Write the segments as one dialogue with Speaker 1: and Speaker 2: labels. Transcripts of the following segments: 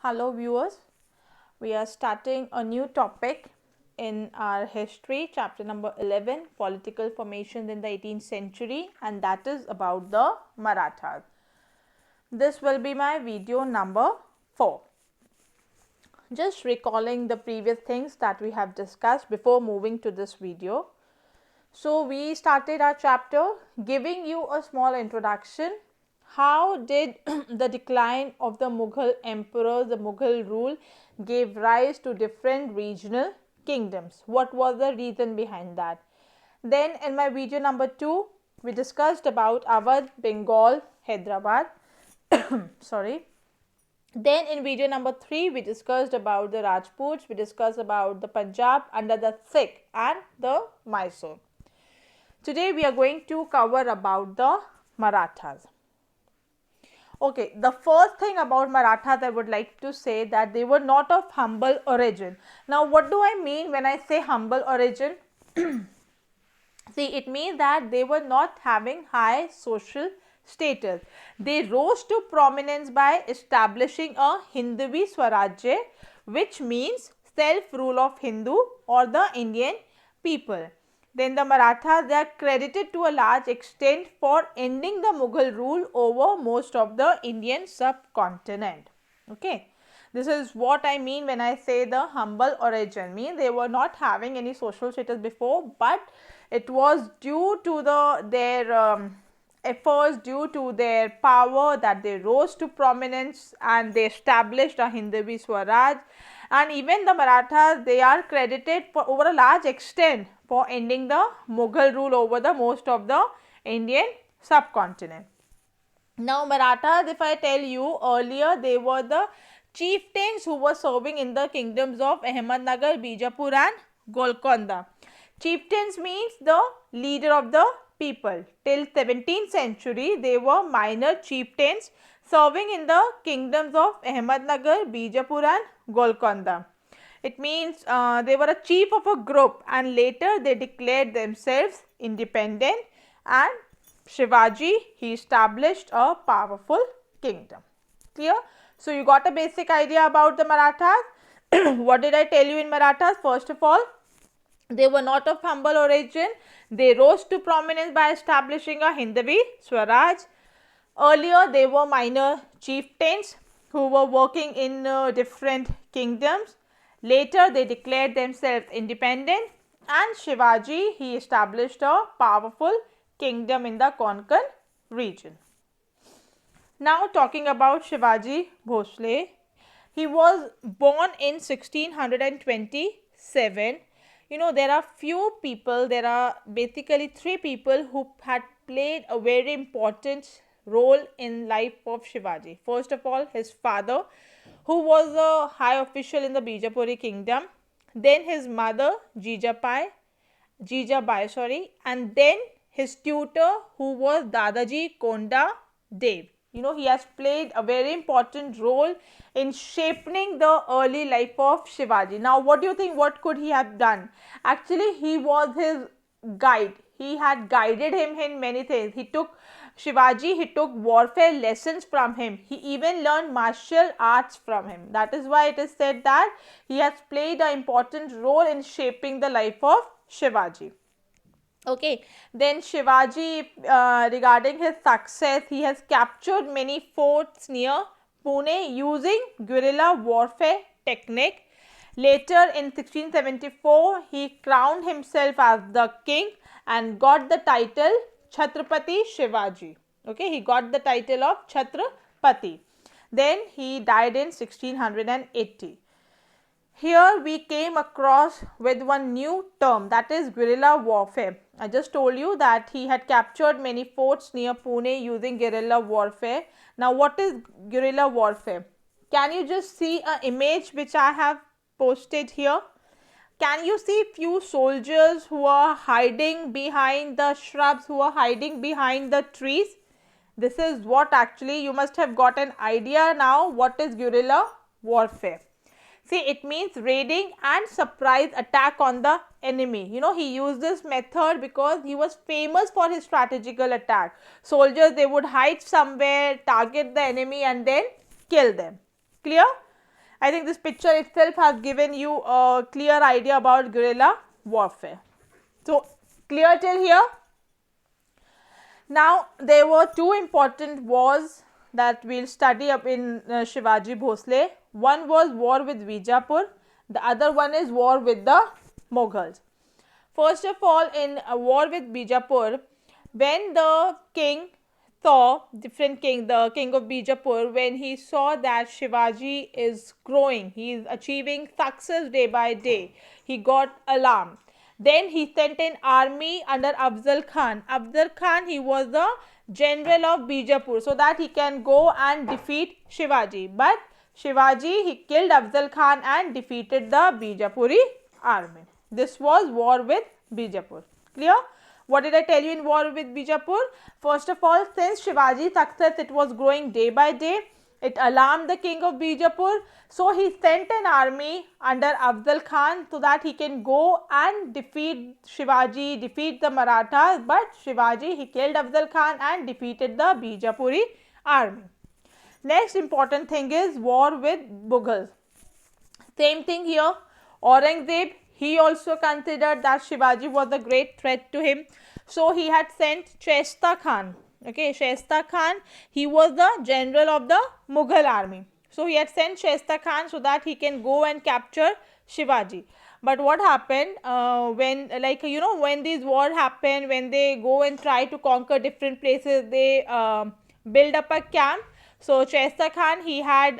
Speaker 1: Hello viewers, we are starting a new topic in our history, chapter number 11, political formations in the 18th century, and that is about the Marathas. This will be my video number 4. Just recalling the previous things that we have discussed before moving to this video. So we started our chapter giving you a small introduction. How did the decline of the Mughal emperors, the Mughal rule, gave rise to different regional kingdoms? What was the reason behind that? Then in my video number 2, we discussed about Awadh, Bengal, Hyderabad. Sorry. Then in video number 3, we discussed about the Rajputs, we discussed about the Punjab under the Sikh and the Mysore. Today we are going to cover about the Marathas. Okay, the first thing about Marathas I would like to say that they were not of humble origin. Now what do I mean when I say humble origin? See, it means that they were not having high social status. They rose to prominence by establishing a Hinduvi Swarajya, which means self-rule of Hindu or the Indian people. Then the Marathas, they are credited to a large extent for ending the Mughal rule over most of the Indian subcontinent. Okay. This is what I mean when I say the humble origin. Means they were not having any social status before, but it was due to their efforts, due to their power, that they rose to prominence and they established a Hinduvi Swaraj. And even the Marathas, they are credited for over a large extent for ending the Mughal rule over the most of the Indian subcontinent. Now Marathas, if I tell you earlier, they were the chieftains who were serving in the kingdoms of Ahmednagar, Bijapur and Golconda. Chieftains means the leader of the people. Till 17th century, they were minor chieftains serving in the kingdoms of Ahmednagar, Bijapur and Golconda. It means they were a chief of a group, and later they declared themselves independent, and Shivaji, he established a powerful kingdom. Clear? So you got a basic idea about the Marathas. What did I tell you in Marathas? First of all, they were not of humble origin. They rose to prominence by establishing a Hinduvi Swaraj. Earlier, they were minor chieftains who were working in different kingdoms. Later, they declared themselves independent, and Shivaji, he established a powerful kingdom in the Konkan region. Now talking about Shivaji Bhosle, he was born in 1627. You know, there are few people, there are basically 3 people who had played a very important role in life of Shivaji. First of all, his father, who was a high official in the Bijapuri kingdom. Then his mother, Jijabai, and then his tutor, who was Dadaji Konda Dev. You know, he has played a very important role in shaping the early life of Shivaji. Now, what do you think? What could he have done? Actually, he was his guide. He had guided him in many things. He took warfare lessons from him. He even learned martial arts from him. That is why it is said that he has played an important role in shaping the life of Shivaji. Okay, then Shivaji, regarding his success, he has captured many forts near Pune using guerrilla warfare technique. Later in 1674, he crowned himself as the king and got the title Chhatrapati Shivaji. Okay, he got the title of Chhatrapati. Then he died in 1680. Here we came across with one new term, that is guerrilla warfare. I just told you that he had captured many forts near Pune using guerrilla warfare. Now what is guerrilla warfare? Can you just see an image which I have posted here? Can you see few soldiers who are hiding behind the shrubs, who are hiding behind the trees? This is what actually you must have got an idea now what is guerrilla warfare. See, it means raiding and surprise attack on the enemy. You know, he used this method because he was famous for his strategical attack. Soldiers, they would hide somewhere, target the enemy and then kill them. Clear? I think this picture itself has given you a clear idea about guerrilla warfare. So, clear till here? Now, there were two important wars that we will study up in Shivaji Bhosle. One was war with Bijapur, the other one is war with the Mughals. First of all, in a war with Bijapur, when the king saw, the king of Bijapur, when he saw that Shivaji is growing, he is achieving success day by day, he got alarmed. Then he sent an army under Afzal Khan. Afzal Khan, he was the general of Bijapur, so that he can go and defeat Shivaji. But Shivaji, he killed Afzal Khan and defeated the Bijapuri army. This was war with Bijapur. Clear? What did I tell you in war with Bijapur? First of all, since Shivaji's success, it was growing day by day, it alarmed the king of Bijapur. So, he sent an army under Afzal Khan so that he can go and defeat Shivaji, defeat the Marathas. But Shivaji, he killed Afzal Khan and defeated the Bijapuri army. Next important thing is war with Mughals. Same thing here. Aurangzeb, he also considered that Shivaji was a great threat to him. So, he had sent Shaista Khan. Okay, Shaista Khan, he was the general of the Mughal army. So, he had sent Shaista Khan so that he can go and capture Shivaji. But what happened when, like, you know, when these wars happen, when they go and try to conquer different places, they build up a camp. So, Shaista Khan, he had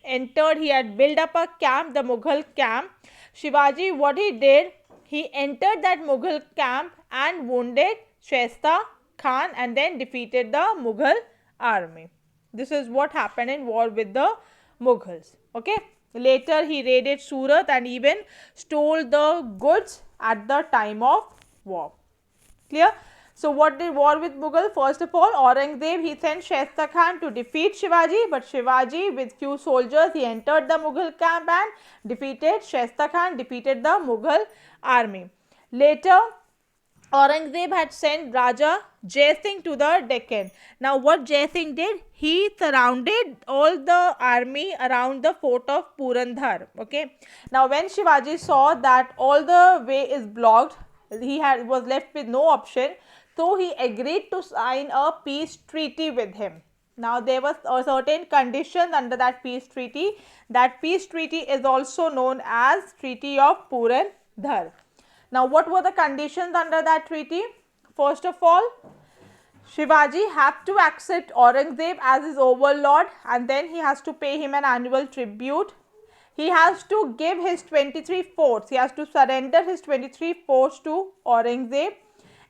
Speaker 1: entered, he had built up a camp, the Mughal camp. Shivaji, what he did, he entered that Mughal camp and wounded Shaista Khan and then defeated the Mughal army. This is what happened in war with the Mughals. Okay. Later, he raided Surat and even stole the goods at the time of war. Clear? So, what did war with Mughal? First of all, Aurangzeb, he sent Shaista Khan to defeat Shivaji, but Shivaji with few soldiers, he entered the Mughal camp and defeated Shaista Khan, defeated the Mughal army. Later, Aurangzeb had sent Raja Jai Singh to the Deccan. Now, what Jai Singh did? He surrounded all the army around the fort of Purandhar. Okay. Now, when Shivaji saw that all the way is blocked, he was left with no option. So, he agreed to sign a peace treaty with him. Now, there was a certain conditions under that peace treaty. That peace treaty is also known as Treaty of Purandhar. Now, what were the conditions under that treaty? First of all, Shivaji had to accept Aurangzeb as his overlord and then he has to pay him an annual tribute. He has to give his 23 forts. He has to surrender his 23 forts to Aurangzeb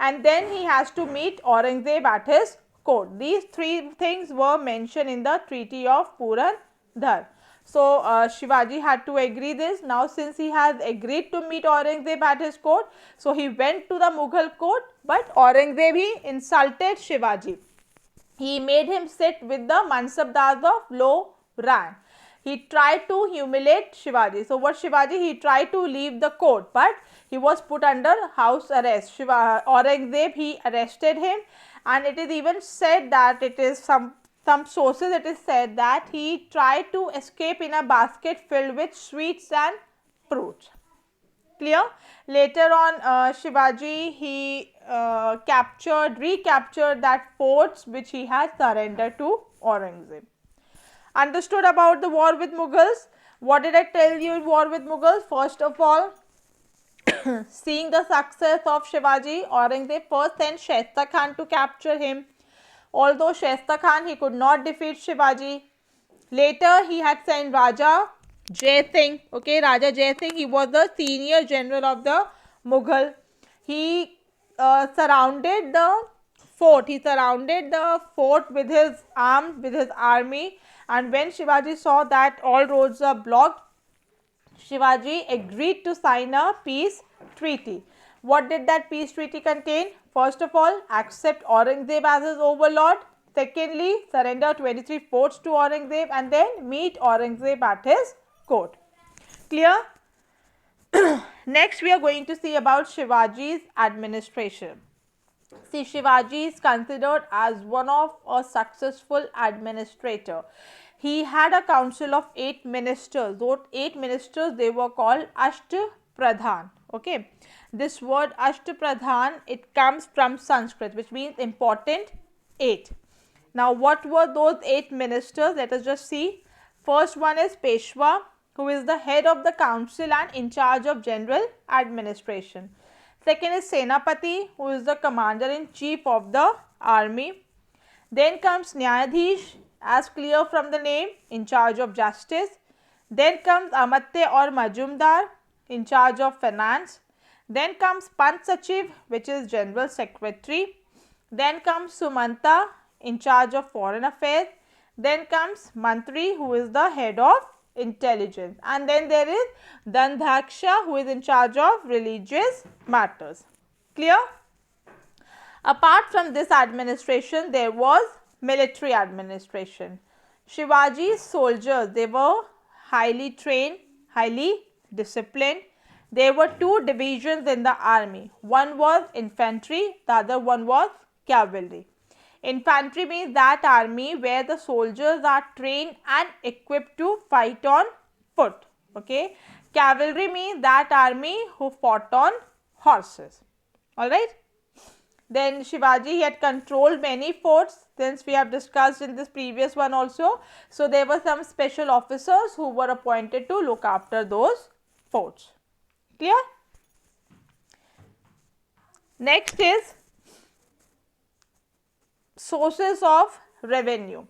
Speaker 1: and then he has to meet Aurangzeb at his court. These three things were mentioned in the Treaty of Purandhar. So, Shivaji had to agree this. Now, since he has agreed to meet Aurangzeb at his court, so he went to the Mughal court, but Aurangzeb, he insulted Shivaji. He made him sit with the Mansabdars of low rank. He tried to humiliate Shivaji. So, what Shivaji, he tried to leave the court, but he was put under house arrest. Aurangzeb, he arrested him and it is even said that it is some sources it is said that he tried to escape in a basket filled with sweets and fruits. Clear? Later on, Shivaji, he recaptured that forts which he had surrendered to Aurangzeb. Understood about the war with Mughals? What did I tell you in war with Mughals? First of all, seeing the success of Shivaji, Aurangzeb first sent Shaista Khan to capture him. Although Shaista Khan, he could not defeat Shivaji. Later, he had sent Raja Jai Singh. Okay, Raja Jai Singh, he was the senior general of the Mughal. He surrounded the fort. He surrounded the fort with his arms, with his army. And when Shivaji saw that all roads are blocked, Shivaji agreed to sign a peace treaty. What did that peace treaty contain? First of all, accept Aurangzeb as his overlord. Secondly, surrender 23 forts to Aurangzeb and then meet Aurangzeb at his court. Clear? Next, we are going to see about Shivaji's administration. See, Shivaji is considered as one of a successful administrator. he had a council of 8 ministers. Those 8 ministers, they were called Ashtapradhan. Okay, this word Ashtapradhan, it comes from Sanskrit, which means important 8. Now, what were those 8 ministers? Let us just see. First one is Peshwa, who is the head of the council and in charge of general administration. Second is Senapati, who is the commander in chief of the army. Then comes Nyayadhish, as clear from the name, in charge of justice. Then comes Amatya or Majumdar, in charge of finance. Then comes Panch Sachiv, which is general secretary. Then comes Sumanta, in charge of foreign affairs. Then comes Mantri, who is the head of intelligence. And then there is Dandhaksha, who is in charge of religious matters. Clear? Apart from this administration, there was military administration. Shivaji's soldiers, they were highly trained, highly disciplined. There were 2 divisions in the army. One was infantry, the other one was cavalry. Infantry means that army where the soldiers are trained and equipped to fight on foot. Okay. Cavalry means that army who fought on horses. Alright. Then Shivaji, he had controlled many forts, since we have discussed in this previous one also. So, there were some special officers who were appointed to look after those forts. Clear? Next is sources of revenue.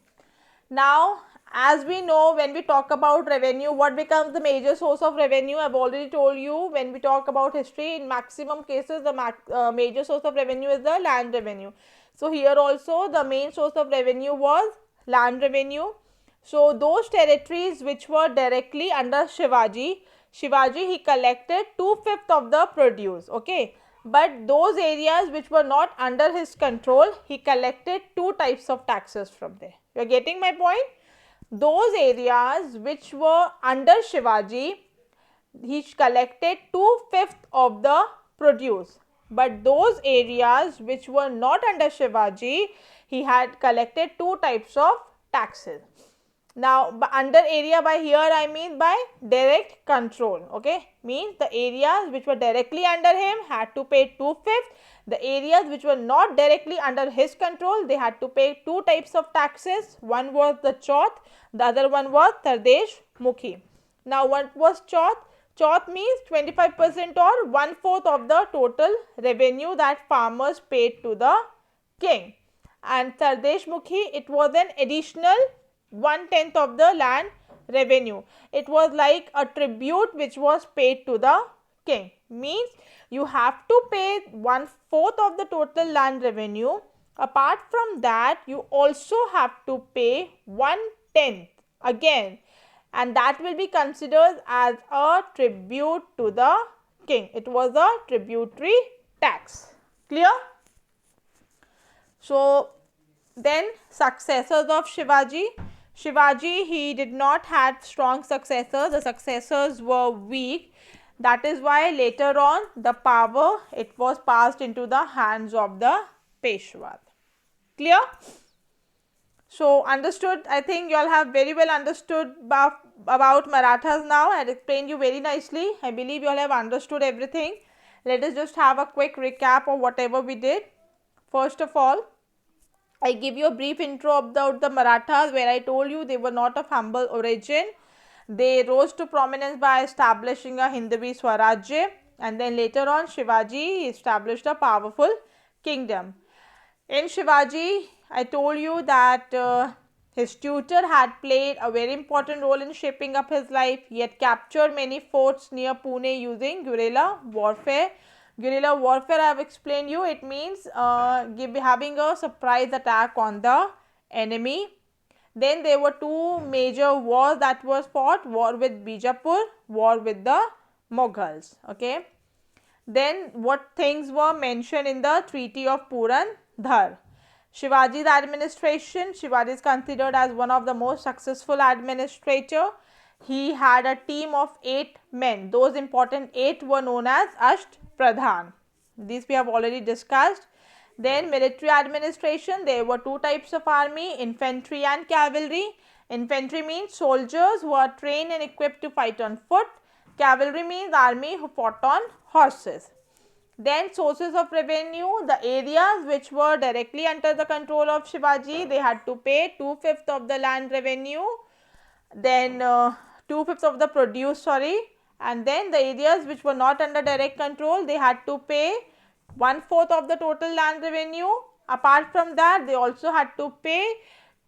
Speaker 1: Now, as we know, when we talk about revenue, what becomes the major source of revenue? I have already told you, when we talk about history, in maximum cases the major source of revenue is the land revenue. So, here also the main source of revenue was land revenue. So, those territories which were directly under Shivaji, he collected 2/5 of the produce. Okay. But those areas which were not under his control, he collected 2 types of taxes from there. You are getting my point? Those areas which were under Shivaji, he collected 2/5 of the produce. But those areas which were not under Shivaji, he had collected 2 types of taxes. Now, under area, by here I mean by direct control. Okay, means the areas which were directly under him had to pay 2/5. The areas which were not directly under his control, they had to pay 2 types of taxes. One was the Chauth, the other one was Tardesh Mukhi. Now, what was Chauth? Chauth means 25% or 1/4 of the total revenue that farmers paid to the king. And Tardesh Mukhi, it was an additional 1/10 of the land revenue. It was like a tribute which was paid to the king. Means you have to pay 1/4 of the total land revenue. Apart from that, you also have to pay 1/10 again, and that will be considered as a tribute to the king. It was a tributary tax. Clear? So, then successors of Shivaji. Shivaji, he did not have strong successors. The successors were weak. That is why later on the power, it was passed into the hands of the Peshwas. Clear? So, understood. I think you all have very well understood about Marathas now. I had explained you very nicely. I believe you all have understood everything. Let us just have a quick recap of whatever we did. First of all, I give you a brief intro about the Marathas, where I told you they were not of humble origin. They rose to prominence by establishing a Hindavi Swarajya, and then later on Shivaji established a powerful kingdom. In Shivaji, I told you that his tutor had played a very important role in shaping up his life. He had captured many forts near Pune using guerrilla warfare. Guerrilla warfare, I have explained you, it means having a surprise attack on the enemy. Then there were 2 major wars that was fought, war with Bijapur, war with the Mughals. Okay. Then what things were mentioned in the Treaty of Purandhar. Shivaji's administration, Shivaji is considered as one of the most successful administrator. He had a team of 8 men. Those important 8 were known as Ashtapradhan. These we have already discussed. Then military administration, there were 2 types of army, infantry and cavalry. Infantry means soldiers who are trained and equipped to fight on foot. Cavalry means army who fought on horses. Then sources of revenue, the areas which were directly under the control of Shivaji, they had to pay 2/5 of the land revenue, then 2/5 of the produce, and then the areas which were not under direct control, they had to pay 1/4 of the total land revenue. Apart from that, they also had to pay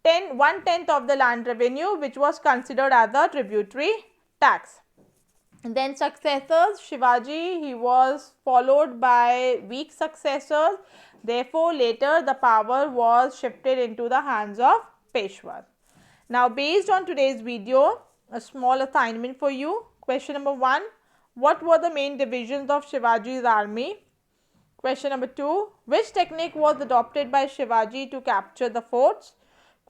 Speaker 1: 1/10 of the land revenue, which was considered as a tributary tax. And then successors, Shivaji, he was followed by weak successors. Therefore, later the power was shifted into the hands of Peshwas. Now, based on today's video, a small assignment for you. Question number 1. What were the main divisions of Shivaji's army? Question number 2. Which technique was adopted by Shivaji to capture the forts?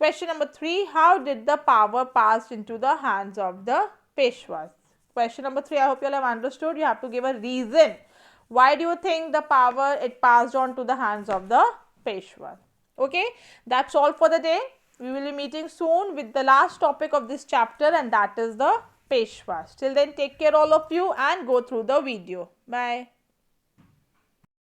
Speaker 1: Question number 3. How did the power pass into the hands of the Peshwas? Question number 3, I hope you all have understood. You have to give a reason. Why do you think the power it passed on to the hands of the Peshwas? Okay, that's all for the day. We will be meeting soon with the last topic of this chapter, and that is the Peshwas. Till then, take care all of you and go through the video. Bye.